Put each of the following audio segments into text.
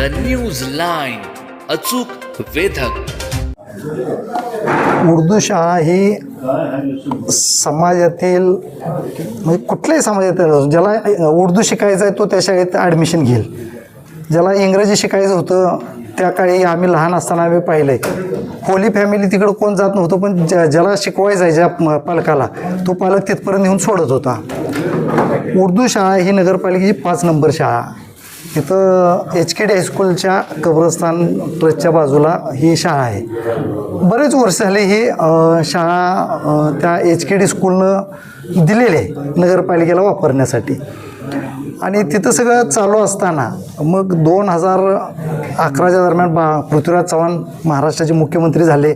News line, अचूक वेधक. उर्दू शाळा ही समाजातील म्हणजे कुठल्याही समाजातील ज्याला उर्दू शिकायचं आहे तो त्या शाळेत ॲडमिशन घेईल. ज्याला इंग्रजी शिकायचं होतं त्या काळी आम्ही लहान असताना आम्ही पाहिलं आहे होली फॅमिली तिकडं कोण जात नव्हतं, पण ज्याला शिकवायचं आहे ज्या पालकाला तो पालक तिथपर्यंत नेऊन सोडत होता. उर्दू शाळा ही नगरपालिकेची 5 नंबर शाळा. इथं HKD हायस्कूलच्या कब्रस्तान ट्रस्टच्या बाजूला ही शाळा आहे. बरेच वर्ष झाले ही शाळा त्या HKD स्कूलनं दिलेली आहे नगरपालिकेला वापरण्यासाठी. आणि तिथं सगळं चालू असताना मग 2011च्या दरम्यान पृथ्वीराज चव्हाण महाराष्ट्राचे मुख्यमंत्री झाले.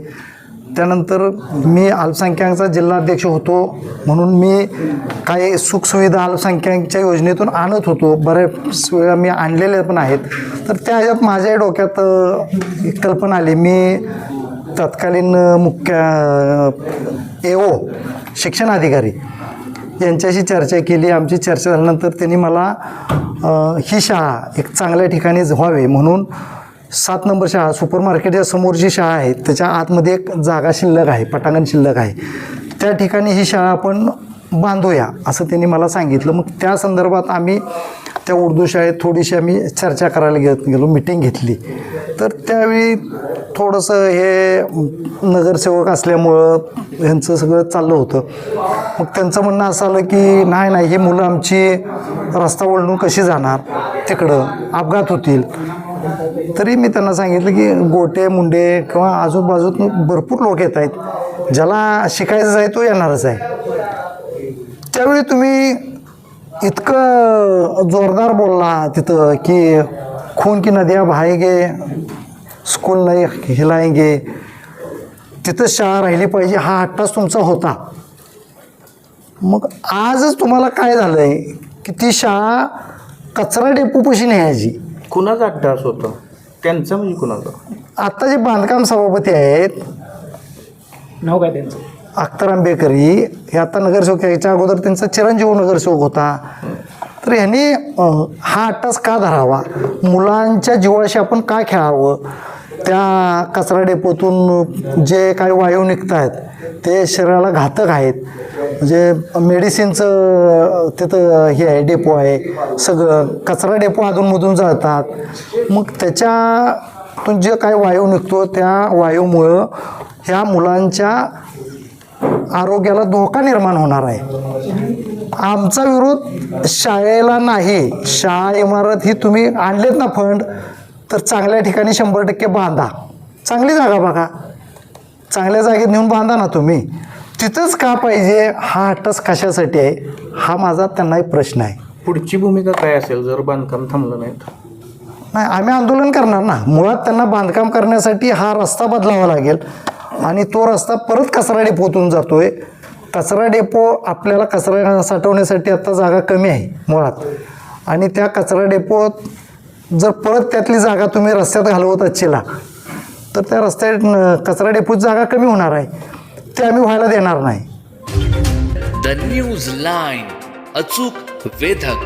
त्यानंतर मी अल्पसंख्याकांचा जिल्हाध्यक्ष होतो म्हणून मी काही सुखसुविधा अल्पसंख्याकांच्या योजनेतून आणत होतो. बऱ्याच वेळा मी आणलेल्या पण आहेत. तर त्या ह्याच्यात माझ्या डोक्यात कल्पना आली. मी तत्कालीन मुख्य AO शिक्षण अधिकारी यांच्याशी चर्चा केली. आमची चर्चा झाल्यानंतर त्यांनी मला ही शाळा एक चांगल्या ठिकाणी व्हावी म्हणून 7 नंबर शाळा सुपर मार्केटच्या समोरची शाळा आहे त्याच्या आतमध्ये एक जागा शिल्लक आहे, पटांगण शिल्लक आहे, त्या ठिकाणी ही शाळा आपण बांधूया असं त्यांनी मला सांगितलं. मग त्या संदर्भात आम्ही त्या उर्दू शाळेत थोडीशी आम्ही चर्चा करायला गेलो, मिटिंग घेतली. तर त्यावेळी थोडंसं हे नगरसेवक असल्यामुळं ह्यांचं सगळं चाललं होतं. मग त्यांचं म्हणणं असं आलं की नाही ही मुलं आमची रस्ता ओलांडून कशी जाणार, तिकडं अपघात होतील. तरी मी त्यांना सांगितलं की गोटे मुंडे किंवा आजूबाजूतून भरपूर लोक येत आहेत, ज्याला शिकायचं आहे तो येणारच आहे. त्यावेळी तुम्ही इतकं जोरदार बोलला तिथं की खून की नद्या बहाएंगे, स्कूल नाही हिलाएंगे, तिथं शाळा राहिली पाहिजे हा हट्टाच तुमचा होता. मग आजच तुम्हाला काय झालं आहे की ती शाळा कचरा डेपोपाशी न्यायची. कुणाचा अट्टास होता त्यांचं म्हणजे कुणाचा? आत्ता जे बांधकाम सभापती आहेत नाव काय त्यांचं? अख्तर आंबेकरी हे आता नगरसेवक, याच्या अगोदर त्यांचा चिरंजीव नगरसेवक होता. तर ह्यांनी हा अट्टास का धरावा, मुलांच्या जीवाशी आपण का खेळावं, त्या कचरा डेपोतून जे काही वायू निघत आहेत ते शरीराला घातक आहेत. म्हणजे मेडिसिनचं तिथं हे आहे, डेपो आहे, सगळं कचरा डेपो अधूनमधून जातात. मग त्याच्यातून जे काही वायू निघतो त्या वायूमुळं ह्या मुलांच्या आरोग्याला धोका निर्माण होणार आहे. आमचा विरोध शाळेला नाही, शाळा इमारत ही तुम्ही आणलेत ना फंड तर चांगल्या ठिकाणी 100% बांधा. चांगली जागा बघा, चांगल्या जागेत नेऊन बांधा ना तुम्ही. तिथंच का पाहिजे हा हट्टच कशासाठी आहे हा माझा त्यांना एक प्रश्न आहे. पुढची भूमिका काय असेल जर बांधकाम थांबलं नाही? नाही, आम्ही आंदोलन करणार ना. मुळात त्यांना बांधकाम करण्यासाठी हा रस्ता बदलावा लागेल आणि तो रस्ता परत कचरा डेपोतून जातोय. कचरा डेपो आपल्याला कचरा साठवण्यासाठी आता जागा कमी आहे मुळात, आणि त्या कचरा डेपोत जर परत त्यातली जागा तुम्ही रस्त्यात घालवत असशीला तर त्या रस्त्यात कचरा डेपोत जागा कमी होणार आहे, ते आम्ही व्हायला देणार नाही. न्यूज लाईन, अचूक वेधक.